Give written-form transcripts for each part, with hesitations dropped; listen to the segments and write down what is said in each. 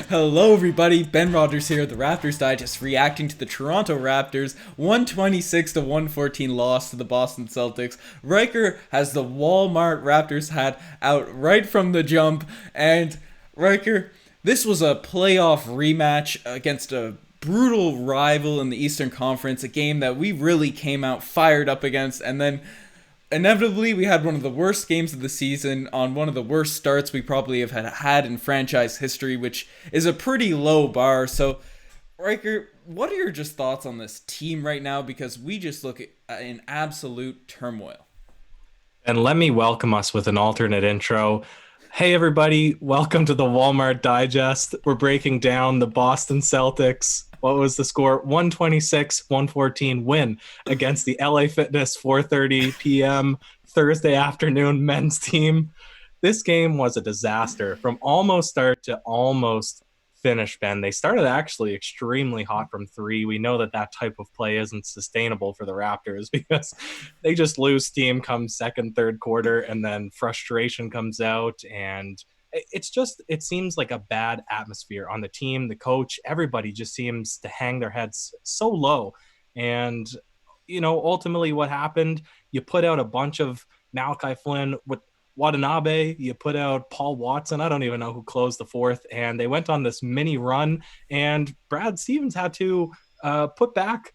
Hello, everybody. Ben Rogers here, the Raptors Digest, reacting to the Toronto Raptors 126 to 114 loss to the Boston Celtics. Riker has the Walmart Raptors hat out right from the jump, and Riker, this was a playoff rematch against a brutal rival in the Eastern Conference, a game that we really came out fired up against, and then inevitably, we had one of the worst games of the season on one of the worst starts we probably have had in franchise history, which is a pretty low bar. So, Riker, what are your just thoughts on this team right now? Because we just look in absolute turmoil. And let me welcome us with an alternate intro. Hey, everybody, welcome to the Walmart Digest. We're breaking down the Boston Celtics. What was the score? 126-114 win against the LA Fitness 4:30 p.m. Thursday afternoon men's team. This game was a disaster from almost start to almost finish, Ben. They started actually extremely hot from three. We know that that type of play isn't sustainable for the Raptors because they just lose steam come second, third quarter, and then frustration comes out. And it seems like a bad atmosphere on the team. The coach, everybody just seems to hang their heads so low. And, ultimately what happened, you put out a bunch of Malachi Flynn with Watanabe, you put out Paul Watson. I don't even know who closed the fourth, and they went on this mini run. And Brad Stevens had to put back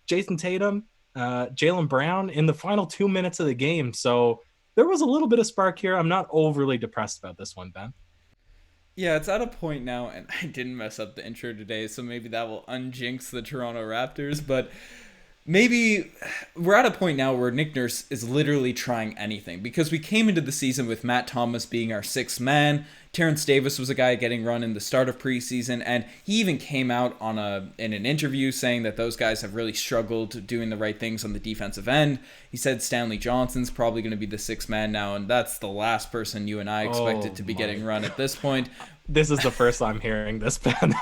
Jason Tatum, Jaylen Brown in the final 2 minutes of the game. So there was a little bit of spark here. I'm not overly depressed about this one, Ben. Yeah, it's at a point now, and I didn't mess up the intro today, so maybe that will unjinx the Toronto Raptors, but maybe we're at a point now where Nick Nurse is literally trying anything because we came into the season with Matt Thomas being our sixth man. Terrence Davis was a guy getting run in the start of preseason, and he even came out in an interview saying that those guys have really struggled doing the right things on the defensive end. He said Stanley Johnson's probably going to be the sixth man now, and that's the last person you and I expected to be getting run at this point. This is the first I'm hearing this, Ben.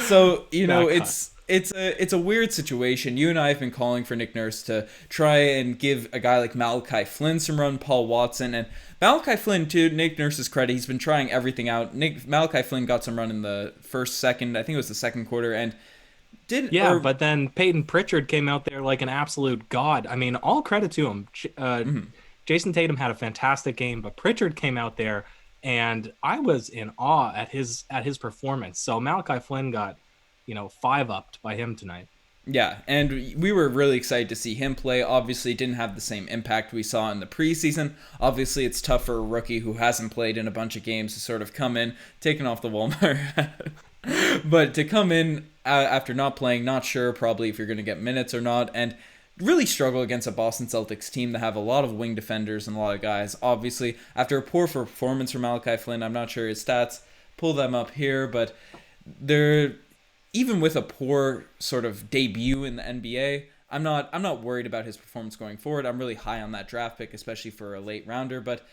So, it's a weird situation. You and I have been calling for Nick Nurse to try and give a guy like Malachi Flynn some run, Paul Watson, and Malachi Flynn, to Nick Nurse's credit, he's been trying everything out. Malachi Flynn got some run in the second, I think it was the second quarter, and but then Peyton Pritchard came out there like an absolute god. I mean, all credit to him. Jason Tatum had a fantastic game, but Pritchard came out there, and I was in awe at his performance. So Malachi Flynn got, five upped by him tonight. Yeah, and we were really excited to see him play. Obviously, didn't have the same impact we saw in the preseason. Obviously, it's tough for a rookie who hasn't played in a bunch of games to sort of come in, taking off the Walmart. But to come in after not playing, not sure probably if you're going to get minutes or not, and really struggle against a Boston Celtics team that have a lot of wing defenders and a lot of guys. Obviously, after a poor performance from Malachi Flynn, I'm not sure his stats, pull them up here, but they're even with a poor sort of debut in the NBA, I'm not worried about his performance going forward. I'm really high on that draft pick, especially for a late rounder. But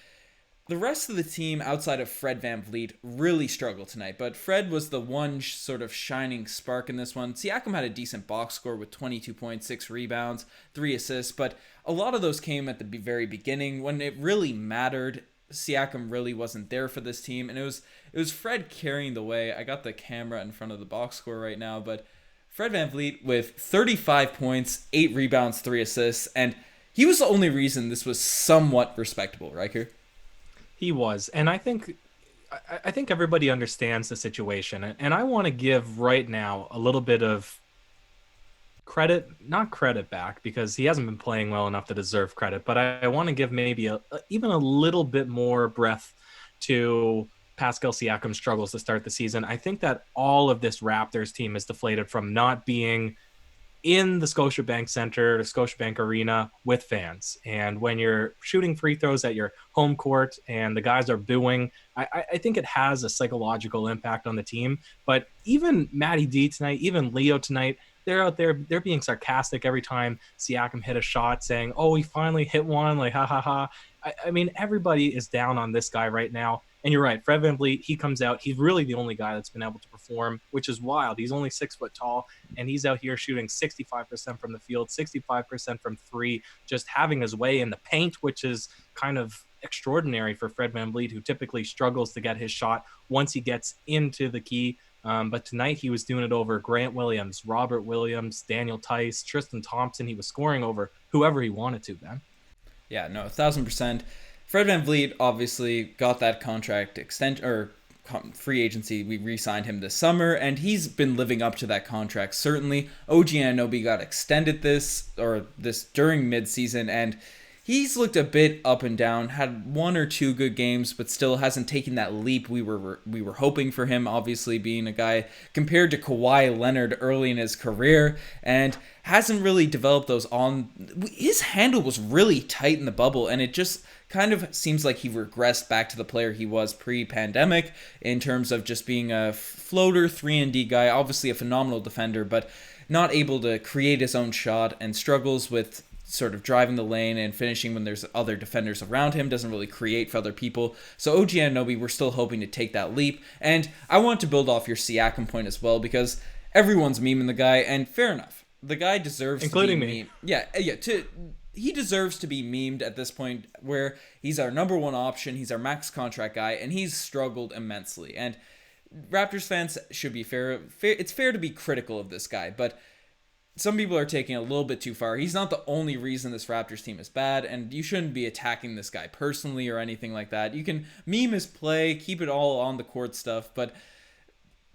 the rest of the team outside of Fred VanVleet really struggled tonight. But Fred was the one sort of shining spark in this one. Siakam had a decent box score with 22 points, 6 rebounds, 3 assists. But a lot of those came at the very beginning when it really mattered. Siakam really wasn't there for this team, and it was Fred carrying the way. I got the camera in front of the box score right now, but Fred VanVleet with 35 points, 8 rebounds, 3 assists, and he was the only reason this was somewhat respectable, Riker. He was, and I think everybody understands the situation, and I want to give right now a little bit of credit, not credit back because he hasn't been playing well enough to deserve credit, but I want to give maybe even a little bit more breath to Pascal Siakam's struggles to start the season. I think that all of this Raptors team is deflated from not being in the Scotiabank Center, the Scotiabank Arena with fans. And when you're shooting free throws at your home court and the guys are booing, I think it has a psychological impact on the team. But even Matty D tonight, even Leo tonight, they're out there, they're being sarcastic every time Siakam hit a shot, saying, oh, he finally hit one, like, ha, ha, ha. I mean, everybody is down on this guy right now. And you're right, Fred VanVleet, he comes out. He's really the only guy that's been able to perform, which is wild. He's only 6 foot tall, and he's out here shooting 65% from the field, 65% from three, just having his way in the paint, which is kind of extraordinary for Fred VanVleet, who typically struggles to get his shot once he gets into the key. But tonight he was doing it over Grant Williams, Robert Williams, Daniel Tice, Tristan Thompson. He was scoring over whoever he wanted to, Ben. Yeah, no, 1,000%. Fred VanVleet obviously got that contract extension or free agency. We re-signed him this summer, and he's been living up to that contract. Certainly, OG Anunoby got extended this during midseason, and he's looked a bit up and down. Had one or two good games, but still hasn't taken that leap we were hoping for him. Obviously, being a guy compared to Kawhi Leonard early in his career, and hasn't really developed those on. His handle was really tight in the bubble, and it just kind of seems like he regressed back to the player he was pre-pandemic in terms of just being a floater 3-and-D guy. Obviously, a phenomenal defender, but not able to create his own shot and struggles with sort of driving the lane and finishing when there's other defenders around him, doesn't really create for other people. So OG Anunoby, we're still hoping to take that leap. And I want to build off your Siakam point as well, because everyone's memeing the guy, and fair enough. The guy deserves including to be me. He deserves to be memed at this point, where he's our number one option, he's our max contract guy, and he's struggled immensely. And Raptors fans should be fair. It's fair to be critical of this guy, but some people are taking it a little bit too far. He's not the only reason this Raptors team is bad, and you shouldn't be attacking this guy personally or anything like that. You can meme his play, keep it all on the court stuff, but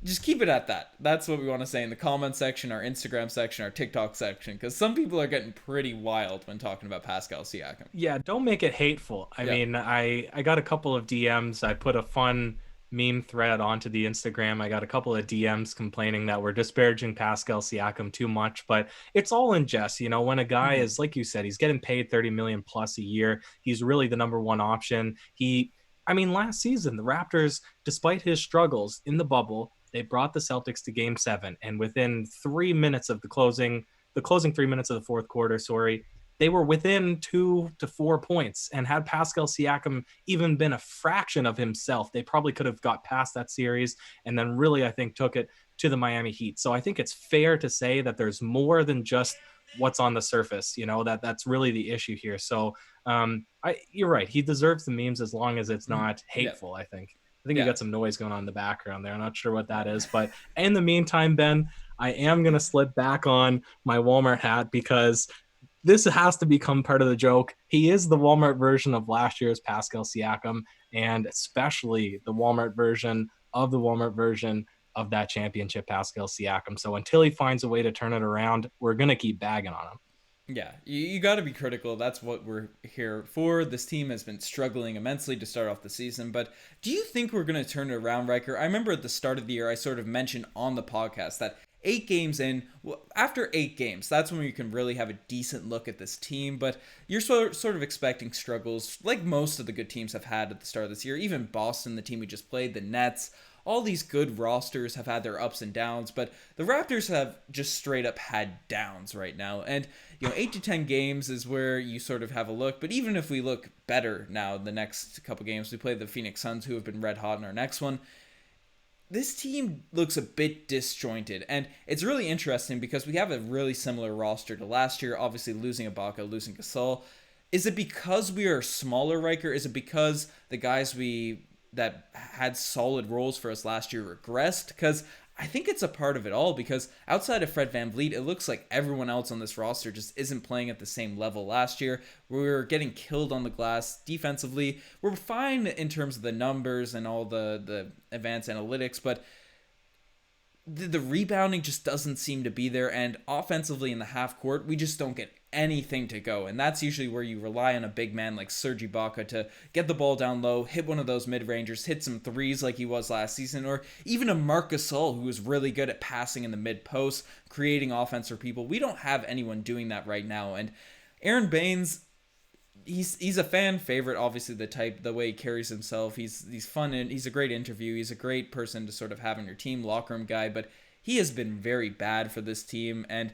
just keep it at that. That's what we want to say in the comment section, our Instagram section, our TikTok section, because some people are getting pretty wild when talking about Pascal Siakam. Yeah, don't make it hateful. I mean, I got a couple of DMs. I put a fun meme thread onto the Instagram. I got a couple of DMs complaining that we're disparaging Pascal Siakam too much, but it's all in jest. You know, when a guy is, like you said, he's getting paid 30 million plus a year, he's really the number one option. Last season, the Raptors, despite his struggles in the bubble, they brought the Celtics to Game 7, and within 3 minutes of the closing 3 minutes of the fourth quarter, they were within 2 to 4 points. And had Pascal Siakam even been a fraction of himself, they probably could have got past that series, and then really, I think, took it to the Miami Heat. So I think it's fair to say that there's more than just what's on the surface, you know, that's really the issue here. So you're right. He deserves the memes as long as it's not hateful, I think. I think you got some noise going on in the background there. I'm not sure what that is. But in the meantime, Ben, I am going to slip back on my Walmart hat because this has to become part of the joke. He is the Walmart version of last year's Pascal Siakam, and especially the Walmart version of that championship Pascal Siakam. So until he finds a way to turn it around, we're going to keep bagging on him. Yeah, you got to be critical. That's what we're here for. This team has been struggling immensely to start off the season, but do you think we're going to turn it around, Riker? I remember at the start of the year, I sort of mentioned on the podcast that 8 games in, after 8 games, that's when we can really have a decent look at this team, but you're sort of expecting struggles like most of the good teams have had at the start of this year. Even Boston, the team we just played, the Nets, all these good rosters have had their ups and downs, but the Raptors have just straight up had downs right now. And, 8 to 10 games is where you sort of have a look. But even if we look better now, the next couple games, we play the Phoenix Suns, who have been red hot in our next one. This team looks a bit disjointed, and it's really interesting because we have a really similar roster to last year, obviously losing Ibaka, losing Gasol. Is it because we are smaller, Riker? Is it because the guys that had solid roles for us last year regressed? Because I think it's a part of it all, because outside of Fred VanVleet, it looks like everyone else on this roster just isn't playing at the same level last year. We were getting killed on the glass defensively. We're fine in terms of the numbers and all the advanced analytics, but the rebounding just doesn't seem to be there, and offensively in the half court, we just don't get anything to go, and that's usually where you rely on a big man like Serge Ibaka to get the ball down low, hit one of those mid-rangers, hit some threes like he was last season, or even a Marc Gasol who was really good at passing in the mid-post, creating offense for people. We don't have anyone doing that right now, and Aaron Baines, he's a fan favorite, obviously the way he carries himself. He's fun, and he's a great interview. He's a great person to sort of have in your team, locker room guy, but he has been very bad for this team. And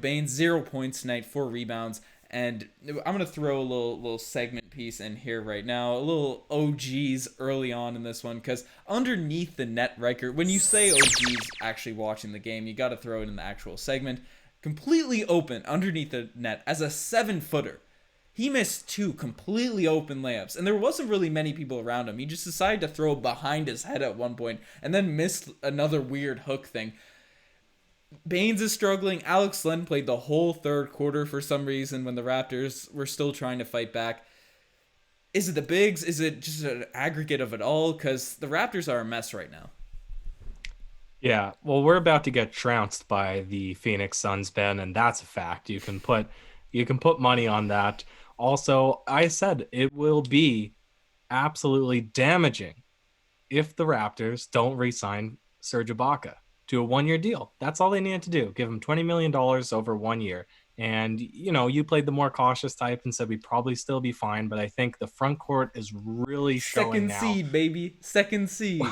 Baines, 0 points tonight, 4 rebounds, and I'm gonna throw a little segment piece in here right now, a little OGs early on in this one, because underneath the net, Riker, when you say OGs actually watching the game, you got to throw it in the actual segment. Completely open underneath the net as a 7-footer. he missed two completely open layups, and there wasn't really many people around him. He just decided to throw behind his head at one point and then missed another weird hook thing. Baines is struggling. Alex Len played the whole third quarter for some reason when the Raptors were still trying to fight back. Is it the bigs? Is it just an aggregate of it all? Because the Raptors are a mess right now. Yeah, well, we're about to get trounced by the Phoenix Suns, Ben, and that's a fact. You can put money on that. Also, I said it will be absolutely damaging if the Raptors don't re-sign Serge Ibaka to a one-year deal. That's all they needed to do. Give him $20 million over 1 year. And, you played the more cautious type and said we'd probably still be fine. But I think the front court is really showing Second now. seed, baby. Second seed.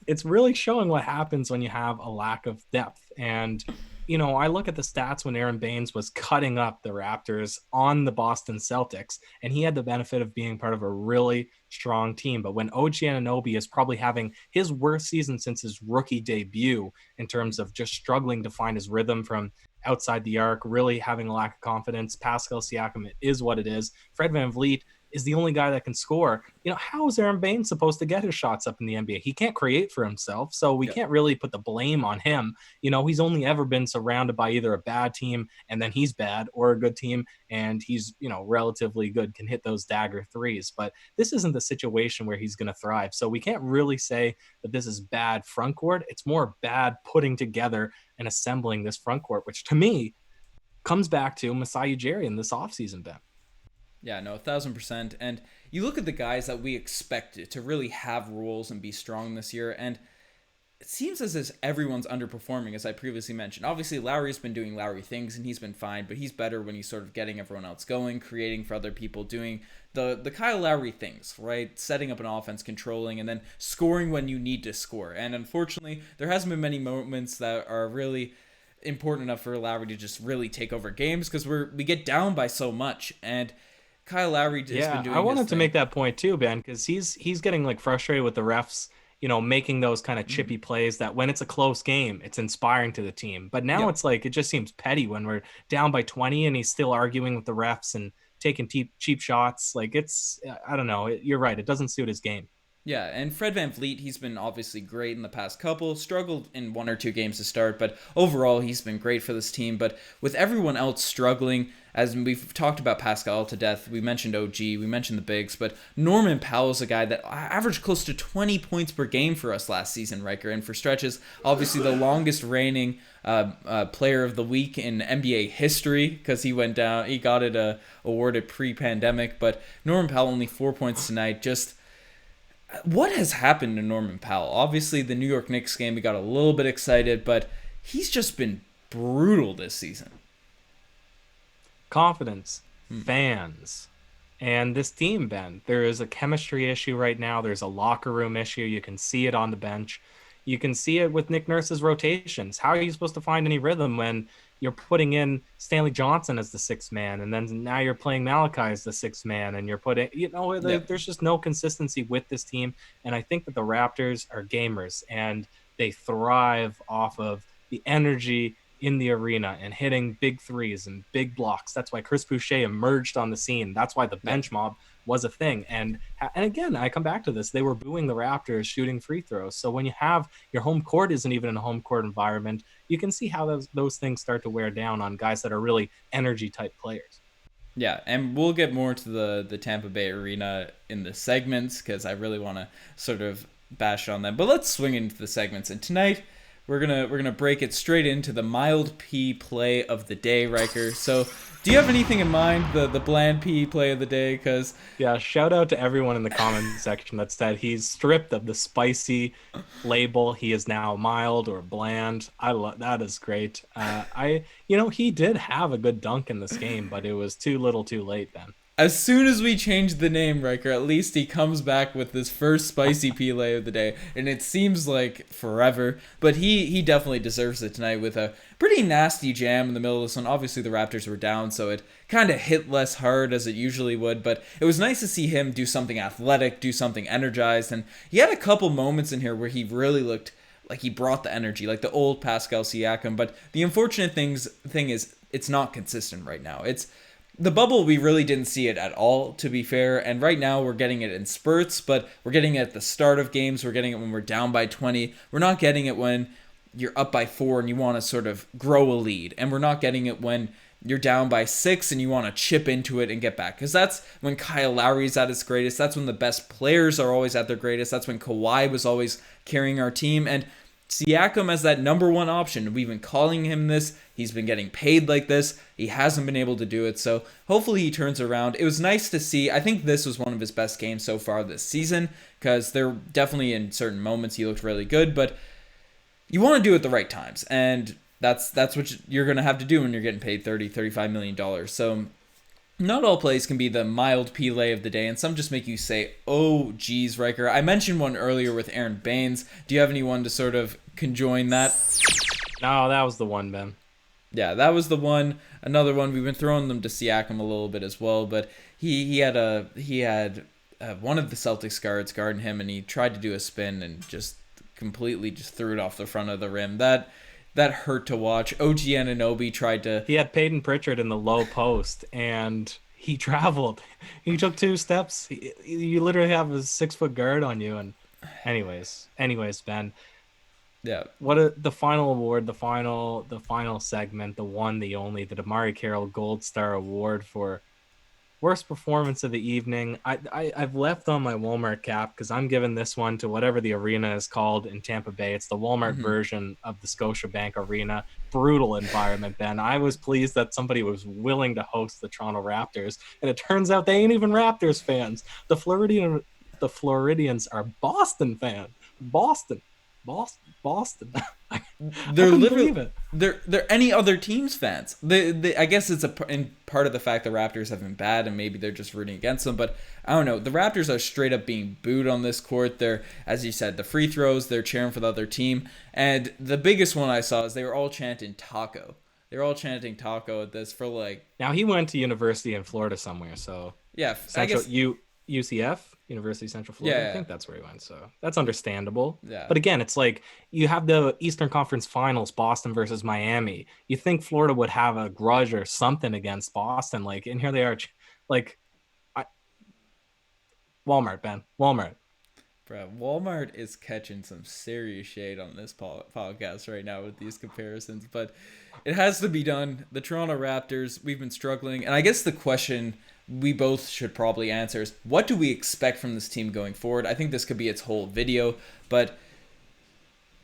It's really showing what happens when you have a lack of depth. And, I look at the stats when Aaron Baines was cutting up the Raptors on the Boston Celtics, and he had the benefit of being part of a really strong team. But when OG Anunoby is probably having his worst season since his rookie debut in terms of just struggling to find his rhythm from outside the arc, really having a lack of confidence, Pascal Siakam, it is what it is. Fred VanVleet is the only guy that can score. How is Aaron Baines supposed to get his shots up in the NBA? He can't create for himself, so we can't really put the blame on him. He's only ever been surrounded by either a bad team and then he's bad, or a good team and he's, relatively good, can hit those dagger threes. But this isn't the situation where he's going to thrive. So we can't really say that this is bad front court. It's more bad putting together and assembling this front court, which to me comes back to Masai Ujiri in this offseason, Ben. Yeah, no, 1,000%. And you look at the guys that we expected to really have roles and be strong this year, and it seems as if everyone's underperforming, as I previously mentioned. Obviously, Lowry's been doing Lowry things, and he's been fine, but he's better when he's sort of getting everyone else going, creating for other people, doing the Kyle Lowry things, right? Setting up an offense, controlling, and then scoring when you need to score. And unfortunately, there hasn't been many moments that are really important enough for Lowry to just really take over games, because we get down by so much. And Kyle Lowry has been doing I wanted his to thing. make that point too, Ben, because he's getting like frustrated with the refs, making those kind of chippy plays that when it's a close game, it's inspiring to the team. But now Yep. it's like it just seems petty when we're down by 20 and he's still arguing with the refs and taking cheap shots. Like I don't know. You're right. It doesn't suit his game. Yeah, and Fred VanVleet, he's been obviously great in the past couple, struggled in one or two games to start, but overall he's been great for this team. But with everyone else struggling, as we've talked about Pascal to death, we mentioned OG, we mentioned the bigs, but Norman Powell's a guy that averaged close to 20 points per game for us last season, Riker, and for stretches, obviously the longest reigning player of the week in NBA history, because he got it awarded pre-pandemic, but Norman Powell only 4 points tonight. Just what has happened to Norman Powell? Obviously, the New York Knicks game, we got a little bit excited, but he's just been brutal this season. Confidence, fans, and this team, Ben. There is a chemistry issue right now. There's a locker room issue. You can see it on the bench. You can see it with Nick Nurse's rotations. How are you supposed to find any rhythm when you're putting in Stanley Johnson as the sixth man, and then now you're playing Malachi as the sixth man, and you're putting, there's just no consistency with this team. And I think that the Raptors are gamers, and they thrive off of the energy in the arena and hitting big threes and big blocks. That's why Chris Boucher emerged on the scene. That's why the bench mob was a thing. And again, I come back to this. They were booing the Raptors shooting free throws. So when you have your home court isn't even in a home court environment, you can see how those things start to wear down on guys that are really energy type players. Yeah, and we'll get more to the Tampa Bay arena in the segments, because I really want to sort of bash on them. But let's swing into the segments. And tonight, we're gonna break it straight into the mild P play of the day, Riker. So, do you have anything in mind, the bland P play of the day? Because yeah, shout out to everyone in the comment section that said he's stripped of the spicy label. He is now mild or bland. I love that. Is great. He did have a good dunk in this game, but it was too little, too late. Then. as soon as we change the name, Riker, at least he comes back with this first spicy Pele of the day, and it seems like forever, but he definitely deserves it tonight with a pretty nasty jam in the middle of this one. Obviously, the Raptors were down, so it kind of hit less hard as it usually would, but it was nice to see him do something athletic, do something energized, and he had a couple moments in here where he really looked like he brought the energy, like the old Pascal Siakam, but the unfortunate thing is it's not consistent right now. the bubble, we really didn't see it at all, to be fair. And right now, we're getting it in spurts, but we're getting it at the start of games. We're getting it when we're down by 20. We're not getting it when you're up by 4 and you want to sort of grow a lead. And we're not getting it when you're down by 6 and you want to chip into it and get back. Because that's when Kyle Lowry's at his greatest. That's when the best players are always at their greatest. That's when Kawhi was always carrying our team. And Siakam as that number one option. We've been calling him this. He's been getting paid like this. He hasn't been able to do it. So hopefully he turns around. It was nice to see. I think this was one of his best games so far this season, because there definitely in certain moments he looked really good, but you want to do it at the right times. And that's what you're going to have to do when you're getting paid $35 million. So not all plays can be the mild Pele of the day, and some just make you say, oh, geez, Riker. I mentioned one earlier with Aaron Baines. Do you have anyone to sort of conjoin that? No, that was the one, Ben. Yeah, that was the one. Another one, we've been throwing them to Siakam a little bit as well, but he had one of the Celtics guards guarding him, and he tried to do a spin and just completely just threw it off the front of the rim. That hurt to watch. OG Anunoby tried to... He had Peyton Pritchard in the low post, and he traveled. He took 2 steps. You literally have a 6-foot guard on you. And anyways, Ben. Yeah. The final award, the final segment, the one, the only, the Damari Carroll Gold Star Award for worst performance of the evening. I've left on my Walmart cap because I'm giving this one to whatever the arena is called in Tampa Bay. It's the Walmart version of the Scotiabank Arena. Brutal environment, Ben. I was pleased that somebody was willing to host the Toronto Raptors, and it turns out they ain't even Raptors fans. The Floridians are Boston fans. Boston. They're literally they're any other team's fans. I guess it's in part of the fact the Raptors have been bad and maybe they're just rooting against them. But I don't know. The Raptors are straight up being booed on this court. They're, as you said, the free throws. They're cheering for the other team. And the biggest one I saw is they were all chanting taco. They're all chanting taco at this for like. Now he went to university in Florida somewhere, so yeah, Central, I guess UCF. University of Central Florida. Yeah. I think that's where he went, so that's understandable. Yeah. But again, it's like you have the Eastern Conference Finals, Boston versus Miami. You think Florida would have a grudge or something against Boston, like, and here they are, like, Walmart, Ben, Walmart. Bro, Walmart is catching some serious shade on this podcast right now with these comparisons, but it has to be done. The Toronto Raptors, we've been struggling, and I guess the question we both should probably answer is, what do we expect from this team going forward? I think this could be its whole video, but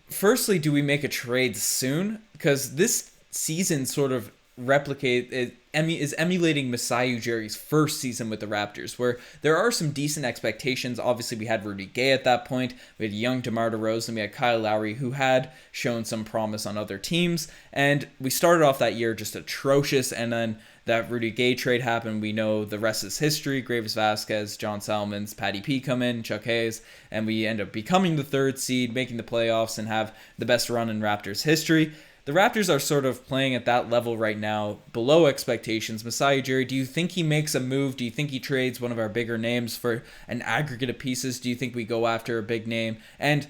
firstly, do we make a trade soon? Because this season sort of is emulating Masai Ujiri's first season with the Raptors, where there are some decent expectations. Obviously, we had Rudy Gay at that point. We had young DeMar DeRozan. We had Kyle Lowry, who had shown some promise on other teams. And we started off that year just atrocious, and then that Rudy Gay trade happened. We know the rest is history. Graves Vasquez, John Salmons, Patty P come in, Chuck Hayes, and we end up becoming the 3rd seed, making the playoffs, and have the best run in Raptors history. The Raptors are sort of playing at that level right now, below expectations. Masai Ujiri, do you think he makes a move? Do you think he trades one of our bigger names for an aggregate of pieces? Do you think we go after a big name? And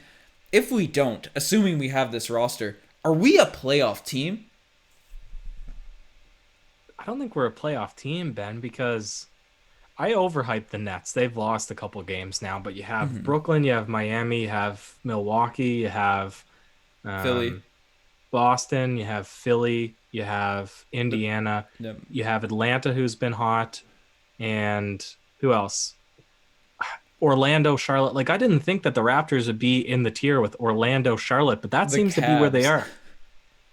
if we don't, assuming we have this roster, are we a playoff team? I don't think we're a playoff team, Ben, because I overhyped the Nets. They've lost a couple games now, but you have Brooklyn, you have Miami, you have Milwaukee, you have Philly. Boston, you have Philly, you have Indiana, you have Atlanta, who's been hot, and who else? Orlando, Charlotte. Like, I didn't think that the Raptors would be in the tier with Orlando, Charlotte, but that seems to be where they are.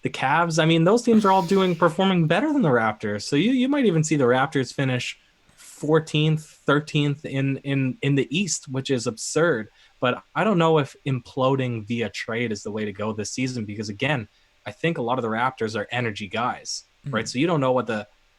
The Cavs, I mean, those teams are all performing better than the Raptors. So you might even see the Raptors finish 14th, 13th in the East, which is absurd. But I don't know if imploding via trade is the way to go this season, because again, I think a lot of the Raptors are energy guys, right? So you don't know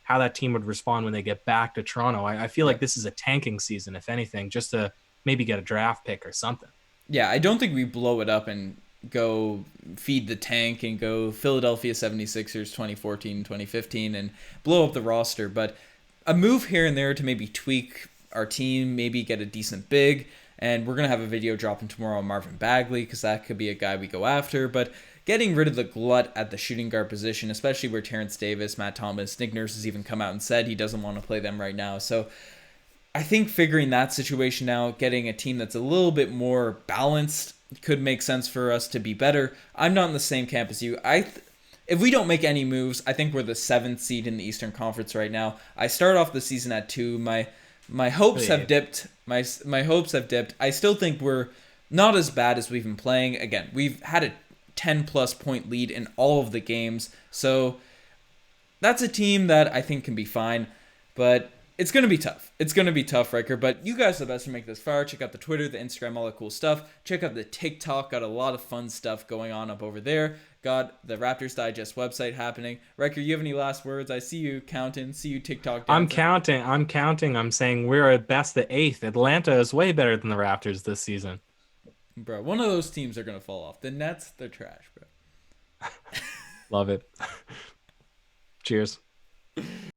how that team would respond when they get back to Toronto. I feel like this is a tanking season, if anything, just to maybe get a draft pick or something. Yeah, I don't think we blow it up and go feed the tank and go Philadelphia 76ers 2014, 2015 and blow up the roster. But a move here and there to maybe tweak our team, maybe get a decent big. And we're going to have a video dropping tomorrow on Marvin Bagley, because that could be a guy we go after. But getting rid of the glut at the shooting guard position, especially where Terrence Davis, Matt Thomas, Nick Nurse has even come out and said he doesn't want to play them right now. So I think figuring that situation out, getting a team that's a little bit more balanced could make sense for us to be better. I'm not in the same camp as you. If we don't make any moves, I think we're the 7th seed in the Eastern Conference right now. I start off the season at 2. My hopes have dipped. My hopes have dipped. I still think we're not as bad as we've been playing. Again, we've had a 10 plus point lead in all of the games. So that's a team that I think can be fine, but it's going to be tough. It's going to be tough, Riker, but you guys are the best to make this far. Check out the Twitter, the Instagram, all that cool stuff. Check out the TikTok. Got a lot of fun stuff going on up over there. Got the Raptors Digest website happening. Riker, you have any last words? I see you counting. See you TikTok dancing. I'm counting. I'm saying we're at best the 8th. Atlanta is way better than the Raptors this season. Bro, one of those teams are going to fall off. The Nets, they're trash, bro. Love it. Cheers.